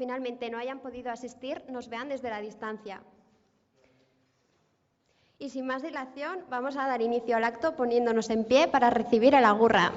finalmente no hayan podido asistir nos vean desde la distancia. Y sin más dilación, vamos a dar inicio al acto poniéndonos en pie para recibir el agurra.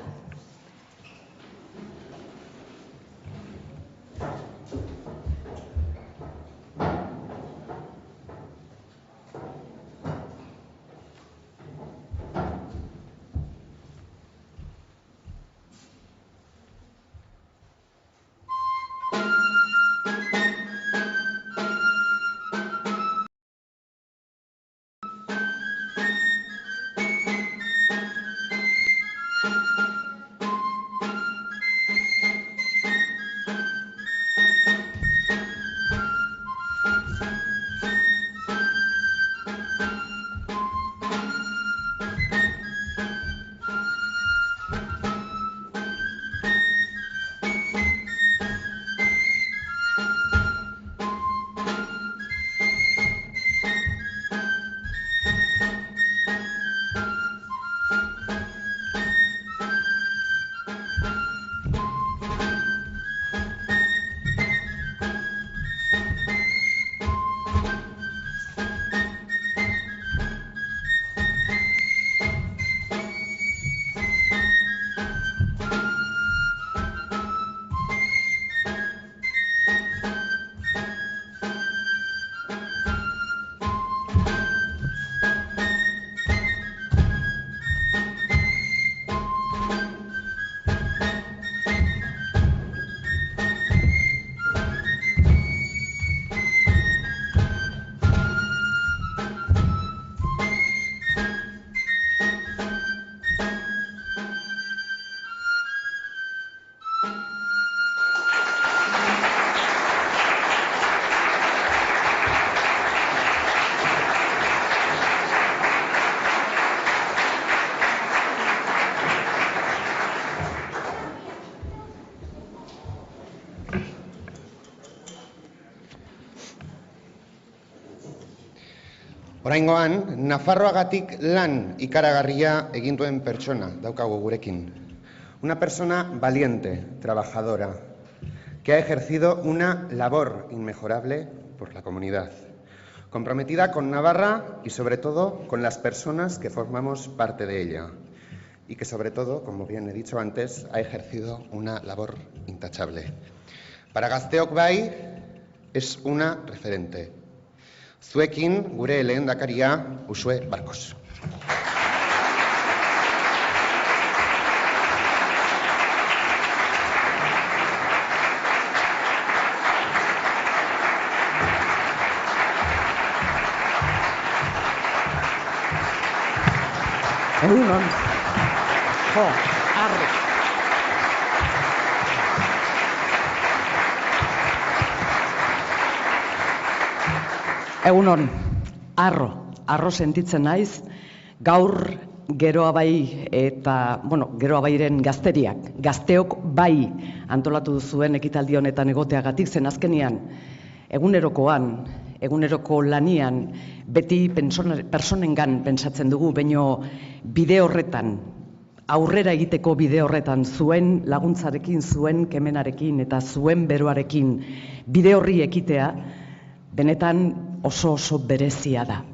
Oraingoan, Nafarroagatik lan ikaragarria egin duen pertsona daukagu gurekin. Una persona valiente, trabajadora, que ha ejercido una labor inmejorable por la comunidad, comprometida con Navarra y sobre todo con las personas que formamos parte de ella y que sobre todo, como bien he dicho antes, ha ejercido una labor intachable. Para Gazteok bai, es una referente. Zuekin, gure lehendakaria, Uxue Barkos. Egunon. Jo, arre. Egunon, arro sentitzen naiz, gaur Geroa bai eta, Geroa bairen gazteriak, Gazteok bai antolatu duzuen ekitaldi honetan egoteagatik, zen azkenian, eguneroko lanian, beti personengan pentsatzen dugu, baino bide horretan, aurrera egiteko bide horretan, zuen laguntzarekin, zuen kemenarekin eta zuen beroarekin bide horri ekitea, benetan oso berezia da.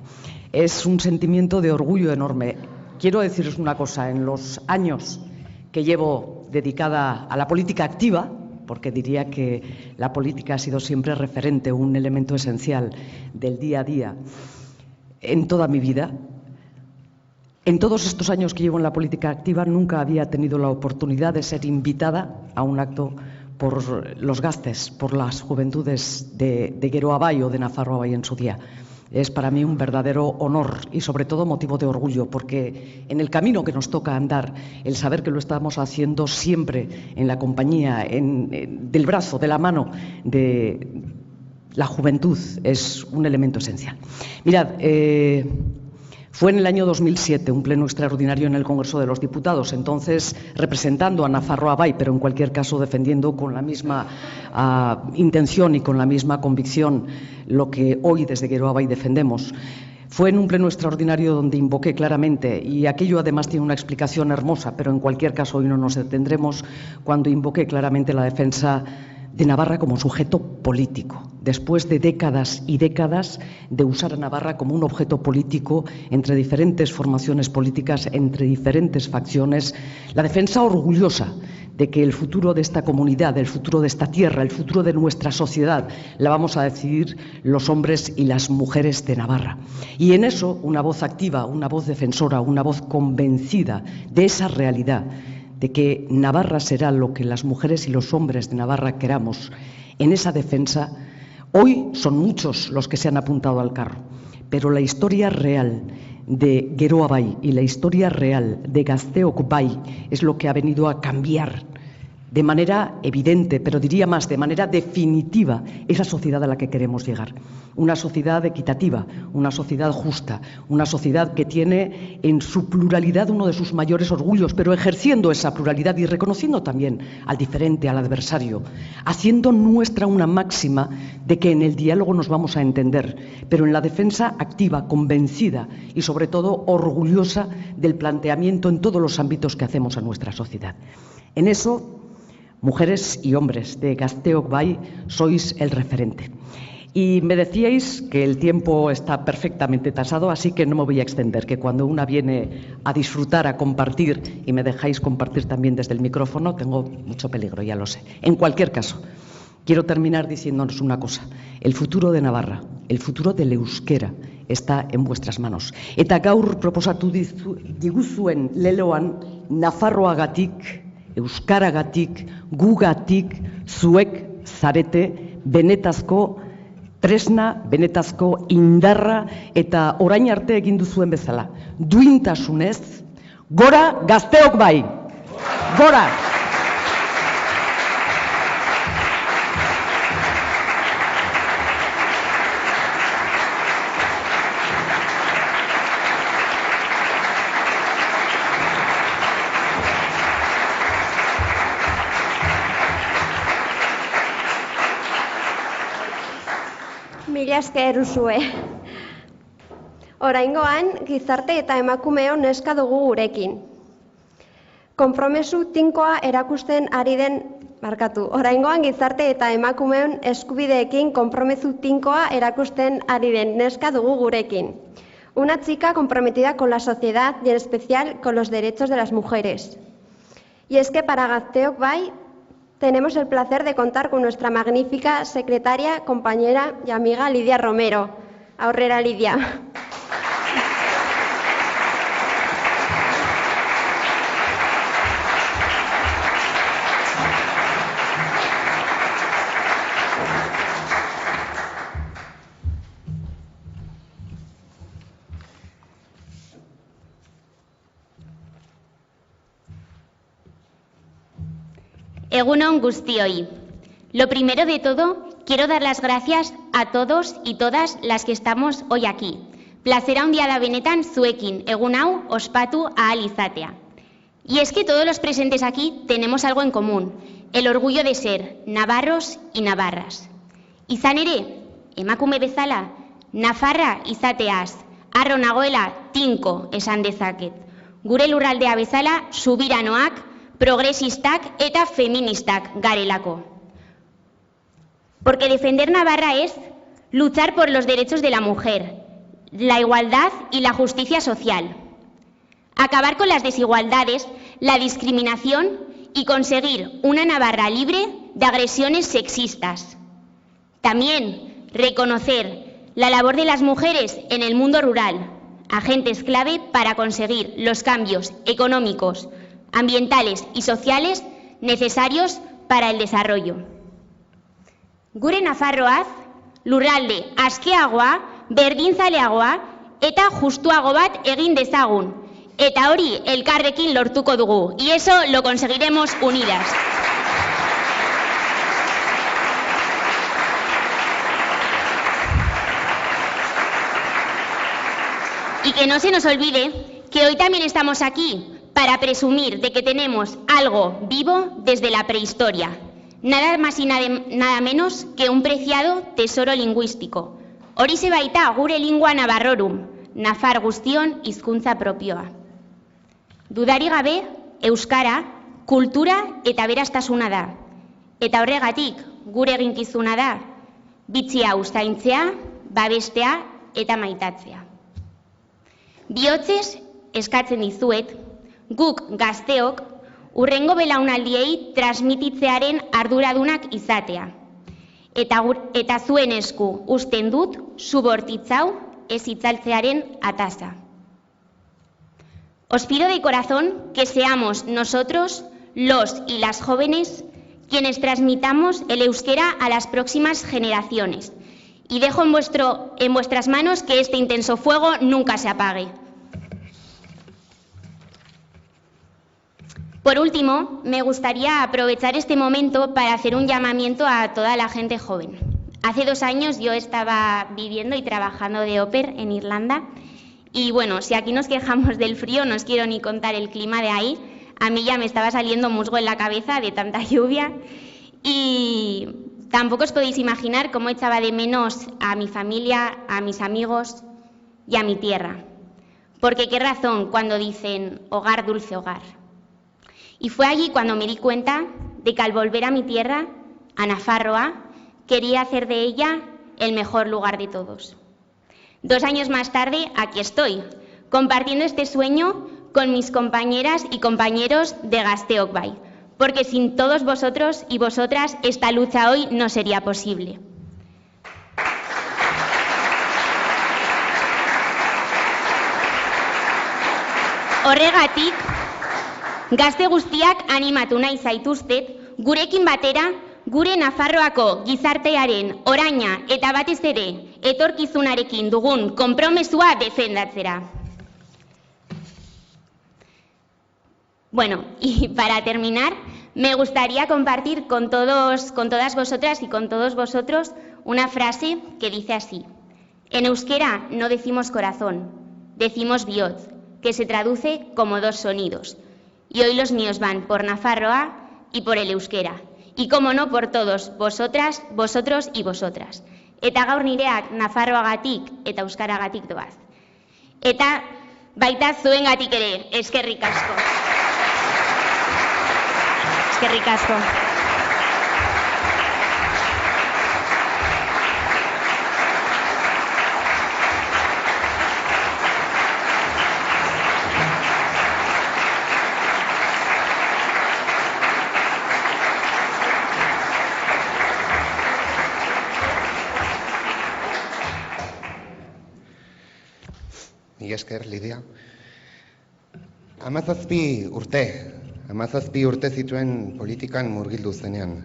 Es un sentimiento de orgullo enorme. Quiero deciros una cosa, en los años que llevo dedicada a la política activa, porque diría que la política ha sido siempre referente, un elemento esencial del día a día, en toda mi vida, en todos estos años que llevo en la política activa nunca había tenido la oportunidad de ser invitada a un acto por los Gaztes, por las juventudes de Geroa bai o de Nafarroa bai en su día. Es para mí un verdadero honor y sobre todo motivo de orgullo, porque en el camino que nos toca andar, el saber que lo estamos haciendo siempre en la compañía, del brazo, de la mano de la juventud, es un elemento esencial. Mirad, fue en el año 2007, un pleno extraordinario en el Congreso de los Diputados, entonces representando a Nafarroa bai, pero en cualquier caso defendiendo con la misma intención y con la misma convicción lo que hoy desde Geroa bai defendemos. Fue en un pleno extraordinario donde invoqué claramente, y aquello además tiene una explicación hermosa, pero en cualquier caso hoy no nos detendremos, cuando invoqué claramente la defensa de Navarra como sujeto político, después de décadas y décadas de usar a Navarra como un objeto político entre diferentes formaciones políticas, entre diferentes facciones, la defensa orgullosa de que el futuro de esta comunidad, el futuro de esta tierra, el futuro de nuestra sociedad, la vamos a decidir los hombres y las mujeres de Navarra. Y en eso, una voz activa, una voz defensora, una voz convencida de esa realidad, de que Navarra será lo que las mujeres y los hombres de Navarra queramos, en esa defensa, hoy son muchos los que se han apuntado al carro, pero la historia real de Geroa Bai y la historia real de Gazteok Bai es lo que ha venido a cambiar de manera evidente, pero diría más, de manera definitiva, esa sociedad a la que queremos llegar. Una sociedad equitativa, una sociedad justa, una sociedad que tiene en su pluralidad uno de sus mayores orgullos, pero ejerciendo esa pluralidad y reconociendo también al diferente, al adversario, haciendo nuestra una máxima de que en el diálogo nos vamos a entender, pero en la defensa activa, convencida y sobre todo orgullosa del planteamiento en todos los ámbitos que hacemos a nuestra sociedad. En eso, mujeres y hombres de Gazteok Bai, sois el referente. Y me decíais que el tiempo está perfectamente tasado, así que no me voy a extender, que cuando una viene a disfrutar, a compartir, y me dejáis compartir también desde el micrófono, tengo mucho peligro, ya lo sé. En cualquier caso, quiero terminar diciéndonos una cosa. El futuro de Navarra, el futuro del euskera, está en vuestras manos. Eta gaur proposatu diguzuen leloan, Nafarroagatik, euskaragatik, gugatik, zuek zarete benetazko tresna, benetazko indarra eta orain arte egin duzuen bezala. Duintasunez, gora Gazteok Bai! Gora! Mila esker uzue. Oraingoan, gizarte eta emakumeon neska dugu gurekin. Konpromesu tinkoa erakusten ari den, oraingoan gizarte eta emakumeon eskubideekin konpromesu tinkoa erakusten ari den neska dugu gurekin. Una chica comprometida con la sociedad y en especial con los derechos de las mujeres. Y es que para Gazteok Bai tenemos el placer de contar con nuestra magnífica secretaria, compañera y amiga Lidia Romero. Aurrera, Lidia. Egun on guztioi. Lo primero de todo, quiero dar las gracias a todos y todas las que estamos hoy aquí. Plazera handia da benetan zuekin, egun hau ospatu ahal izatea. Y es que todos los presentes aquí tenemos algo en común, el orgullo de ser navarros y navarras. Izan ere, emakume bezala, nafarra izateaz, harro nagoela tinko esan dezaket. Gure lurraldea bezala, subiranoak, progresistak eta feministak garelako. Porque defender Navarra es luchar por los derechos de la mujer, la igualdad y la justicia social. Acabar con las desigualdades, la discriminación y conseguir una Navarra libre de agresiones sexistas. También reconocer la labor de las mujeres en el mundo rural, agentes clave para conseguir los cambios económicos, ambientales y sociales necesarios para el desarrollo. Gure Nafarroaz, lurralde askeagoa, berdinzaleagoa eta justuago bat egin dezagun. Eta hori elkarrekin lortuko dugu. Y eso lo conseguiremos unidas. Y que no se nos olvide que hoy también estamos aquí para presumir de que tenemos algo vivo desde la prehistoria. Nada más y nada menos que un preciado tesoro lingüístico. Horixe baita gure lingua navarrorum, nafar guztion hizkuntza propioa. Dudari gabe, euskara, kultura eta aberastasuna da. Eta horregatik, gure eginkizuna da, bitxia usaintzea, babestea eta maitatzea. Bihotzez eskatzen dizuet, guk gazteok hurrengo belaunaldiei transmititzearen arduradunak izatea. Eta zuen esku uzten dut subortitzau ez itzaltzearen atasa. Os pido de corazón que seamos nosotros, los y las jóvenes, quienes transmitamos el euskera a las próximas generaciones. Y dejo en vuestras manos que este intenso fuego nunca se apague. Por último, me gustaría aprovechar este momento para hacer un llamamiento a toda la gente joven. Hace 2 años yo estaba viviendo y trabajando de au pair en Irlanda. Y bueno, si aquí nos quejamos del frío, no os quiero ni contar el clima de ahí. A mí ya me estaba saliendo musgo en la cabeza de tanta lluvia. Y tampoco os podéis imaginar cómo echaba de menos a mi familia, a mis amigos y a mi tierra. Porque qué razón cuando dicen hogar, dulce hogar. Y fue allí cuando me di cuenta de que al volver a mi tierra, a Nafarroa, quería hacer de ella el mejor lugar de todos. 2 años más tarde, aquí estoy, compartiendo este sueño con mis compañeras y compañeros de Gazteok Bai, porque sin todos vosotros y vosotras esta lucha hoy no sería posible. Horregatik, gazte guztiak animatu nahi zaituztet, gurekin batera, gure Nafarroako gizartearen oraina eta batez ere etorkizunarekin dugun konpromesua defendatzera. Bueno, y para terminar, me gustaría compartir con todas vosotras y con todos vosotros una frase que dice así. En euskera no decimos corazón, decimos bihotz, que se traduce como 2 sonidos. Y hoy los míos van por Nafarroa y por el euskera. Y como no, por todos vosotras, vosotros y vosotras. Eta gaur nireak Nafarroagatik eta euskaragatik doaz. Eta baita zuengatik ere, eskerrik asko. Eskerrik asko. Mila esker, Lidia. 17 urte zituen politikan murgildu zenean.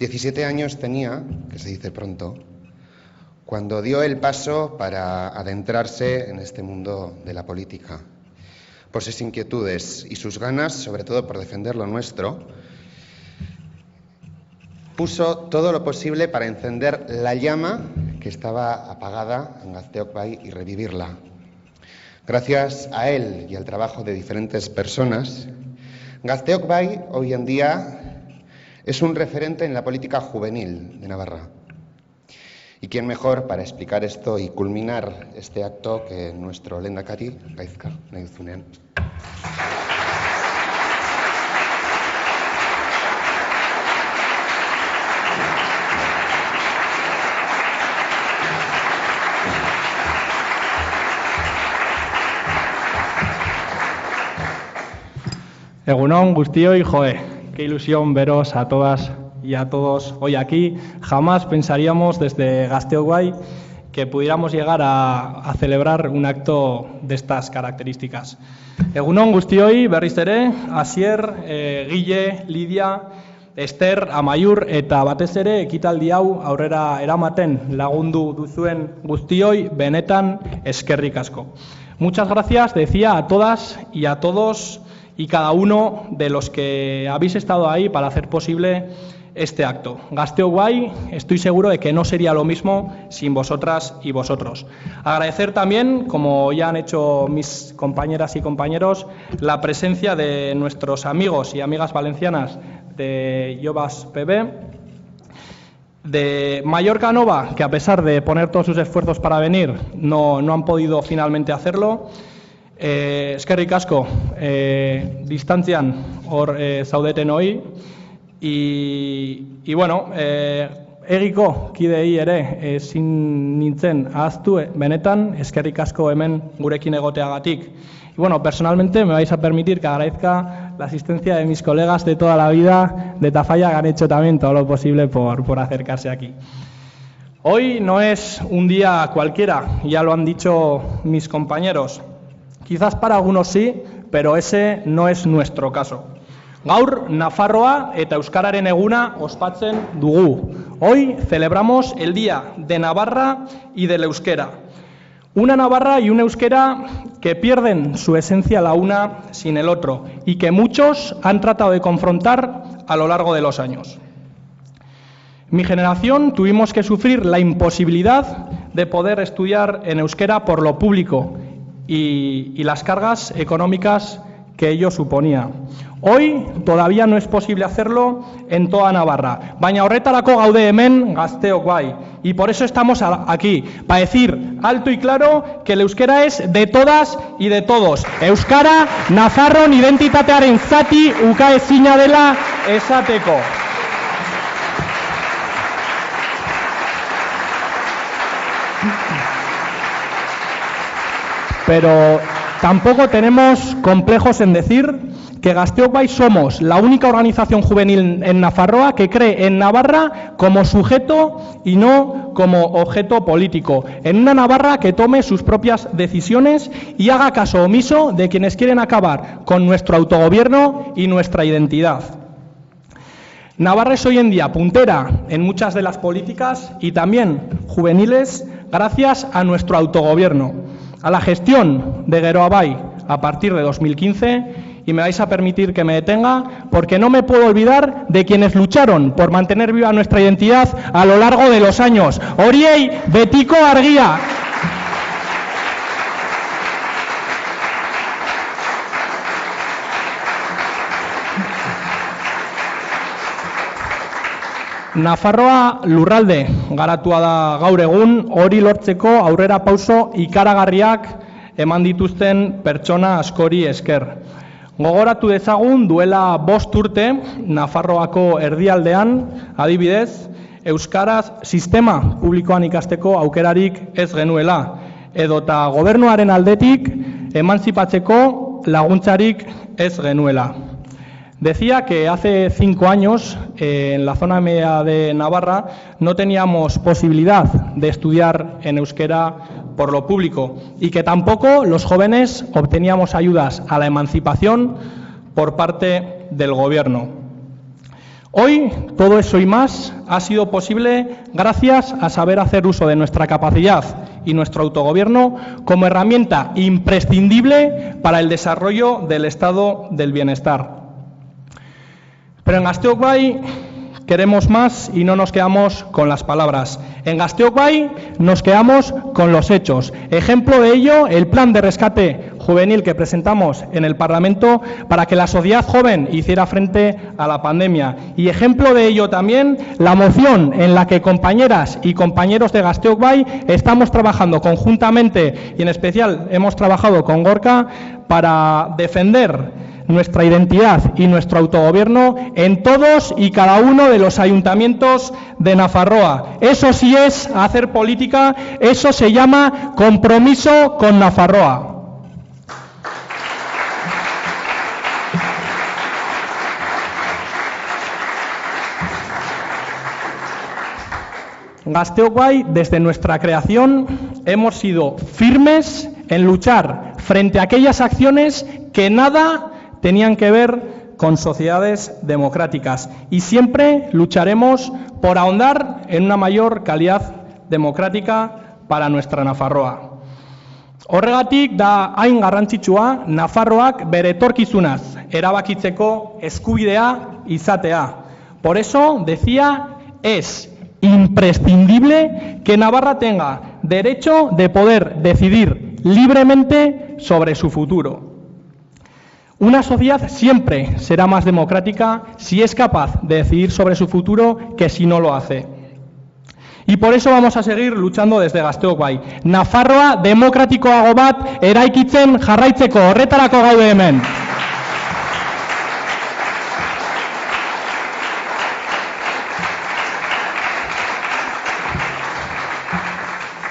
17 años tenía, que se dice pronto, cuando dio el paso para adentrarse en este mundo de la política. Por sus inquietudes y sus ganas, sobre todo por defender lo nuestro, puso todo lo posible para encender la llama que estaba apagada en Gazteok Bai y revivirla. Gracias a él y al trabajo de diferentes personas, Gazteok Bai hoy en día es un referente en la política juvenil de Navarra. ¿Y quién mejor para explicar esto y culminar este acto que nuestro lehendakari, Gaizka Nahizunean? Egunon, guztioi, qué ilusión veros a todas y a todos hoy aquí. Jamás pensaríamos desde Gazteok Bai que pudiéramos llegar a celebrar un acto de estas características. Egunon, guztioi, berriz ere, Asier, Guille, Lidia, Esther, Amaiur eta batez ere ekitaldi hau aurrera eramaten lagundu duzuen guztioi benetan eskerrik asko. Muchas gracias, decía, a todas y a todos y cada uno de los que habéis estado ahí para hacer posible este acto. Gazteok Bai, estoy seguro de que no sería lo mismo sin vosotras y vosotros. Agradecer también, como ya han hecho mis compañeras y compañeros, la presencia de nuestros amigos y amigas valencianas de Jovas PB, de Mallorca Nova, que a pesar de poner todos sus esfuerzos para venir, no han podido finalmente hacerlo. Eskerrik asko, distantzian hor zaudetenoi, Y bueno, egiko kidei ere ezin nintzen ahaztu, benetan, eskerrik asko hemen gurekin egoteagatik. Y bueno, personalmente me vais a permitir que agradezca la asistencia de mis colegas de toda la vida de Tafalla, que han hecho también todo lo posible por acercarse aquí. Hoy no es un día cualquiera, ya lo han dicho mis compañeros. Quizás para algunos sí, pero ese no es nuestro caso. Gaur, Nafarroa eta Euskararen eguna ospatzen dugu. Hoy celebramos el Día de Navarra y del Euskera. Una Navarra y una Euskera que pierden su esencia la una sin el otro y que muchos han tratado de confrontar a lo largo de los años. Mi generación tuvimos que sufrir la imposibilidad de poder estudiar en euskera por lo público y las cargas económicas que ello suponía. Hoy todavía no es posible hacerlo en toda Navarra, baina horretarako gaude hemen Gazteok bai. Y por eso estamos aquí, para decir alto y claro que el euskera es de todas y de todos. Euskara, Nafarron identitatearen zati ukaezina dela esateko. Pero tampoco tenemos complejos en decir que Gazteok bai somos la única organización juvenil en Nafarroa que cree en Navarra como sujeto y no como objeto político, en una Navarra que tome sus propias decisiones y haga caso omiso de quienes quieren acabar con nuestro autogobierno y nuestra identidad. Navarra es hoy en día puntera en muchas de las políticas y también juveniles gracias a nuestro autogobierno, a la gestión de Geroa Bai a partir de 2015, y me vais a permitir que me detenga porque no me puedo olvidar de quienes lucharon por mantener viva nuestra identidad a lo largo de los años. Horiei betiko argia. Nafarroa lurralde garatua da gaur egun, hori lortzeko aurrera pauso ikaragarriak eman dituzten pertsona askori esker. Gogoratu dezagun duela 5 urte Nafarroako erdialdean, adibidez, euskaraz sistema publikoan ikasteko aukerarik ez genuela, edota gobernuaren aldetik emantzipatzeko laguntzarik ez genuela. Decía que hace 5 años en la zona media de Navarra no teníamos posibilidad de estudiar en euskera por lo público y que tampoco los jóvenes obteníamos ayudas a la emancipación por parte del gobierno. Hoy todo eso y más ha sido posible gracias a saber hacer uso de nuestra capacidad y nuestro autogobierno como herramienta imprescindible para el desarrollo del estado del bienestar. Pero en Gazteok bai queremos más y no nos quedamos con las palabras. En Gazteok bai nos quedamos con los hechos. Ejemplo de ello, el plan de rescate juvenil que presentamos en el Parlamento para que la sociedad joven hiciera frente a la pandemia. Y ejemplo de ello también la moción en la que compañeras y compañeros de Gazteok bai estamos trabajando conjuntamente y en especial hemos trabajado con Gorka para defender nuestra identidad y nuestro autogobierno en todos y cada uno de los ayuntamientos de Nafarroa. Eso sí es hacer política, eso se llama compromiso con Nafarroa. Gazteok bai, desde nuestra creación, hemos sido firmes en luchar frente a aquellas acciones que nada tenían que ver con sociedades democráticas y siempre lucharemos por ahondar en una mayor calidad democrática para nuestra Nafarroa. Horregatik da hain garrantzitsua Nafarroak bere etorkizunaz erabakitzeko eskubidea izatea. Por eso decía, es imprescindible que Navarra tenga derecho de poder decidir libremente sobre su futuro. Una sociedad siempre será más democrática si es capaz de decidir sobre su futuro que si no lo hace. Y por eso vamos a seguir luchando desde Gazteok bai. Nafarroa demokratikoago bat eraikitzen jarraitzeko, horretarako gaude hemen.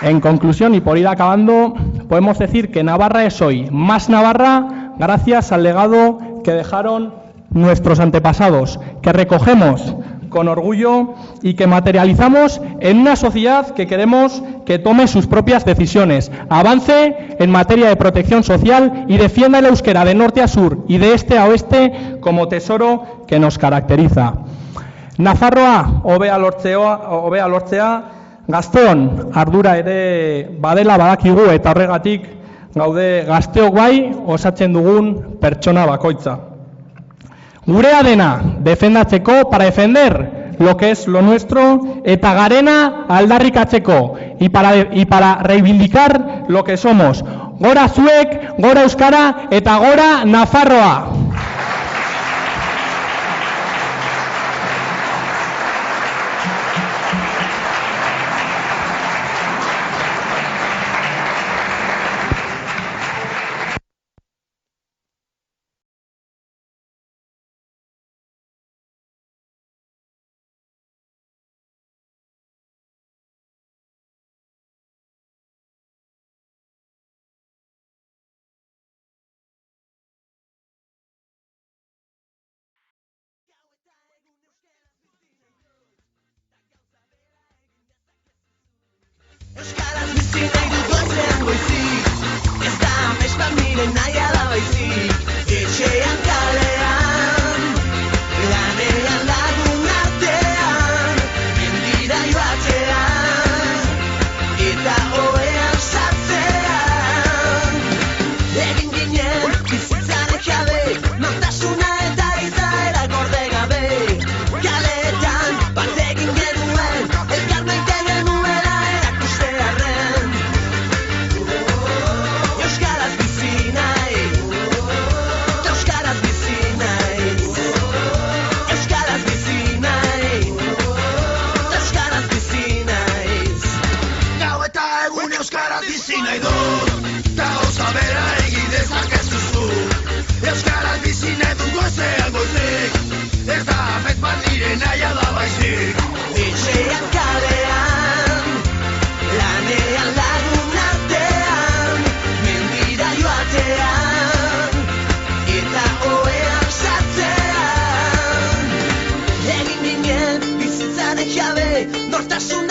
En conclusión, y por ir acabando, podemos decir que Navarra es hoy más Navarra gracias al legado que dejaron nuestros antepasados, que recogemos con orgullo y que materializamos en una sociedad que queremos que tome sus propias decisiones, avance en materia de protección social y defienda el euskera de norte a sur y de este a oeste como tesoro que nos caracteriza. Nafarroa hobea lortzea, gazteon ardura ere badela badakigu eta horregatik gaude gazteok bai osatzen dugun pertsona bakoitza. Gurea dena defendatzeko, para defender lo que es lo nuestro, eta garena aldarrikatzeko, y para reivindicar lo que somos. Gora zuek, gora euskara, eta gora Nafarroa! Euskaraz bizi nahi dut goizean goizik, ez da amespan miren nahia da baizik. Etxean kalean, lanean lagun artean, mendira joatean, eta ohean sartzean. Egin ginen bizitzaren jabe, nortasuna eta izaera gorde gabe. Kaleetan bat egin genuen, elkar maite genuela erakustearren. Euskaraz bizi nahi, euskaraz bizi nahi, euskaraz bizi nahi, euskaraz bizi naiz. Gau eta egun euskaraz bizi nahi dut, ta gauza bera egin dezakezu zu. Euskaraz bizi nahi dut goizean goizik, ez da afet bat nire nahia da baizik. Etxean kalean, lanean lagun artean, mendira joatean, eta ohean sartzean. Egin ginen bizitzaren jabe, nortasun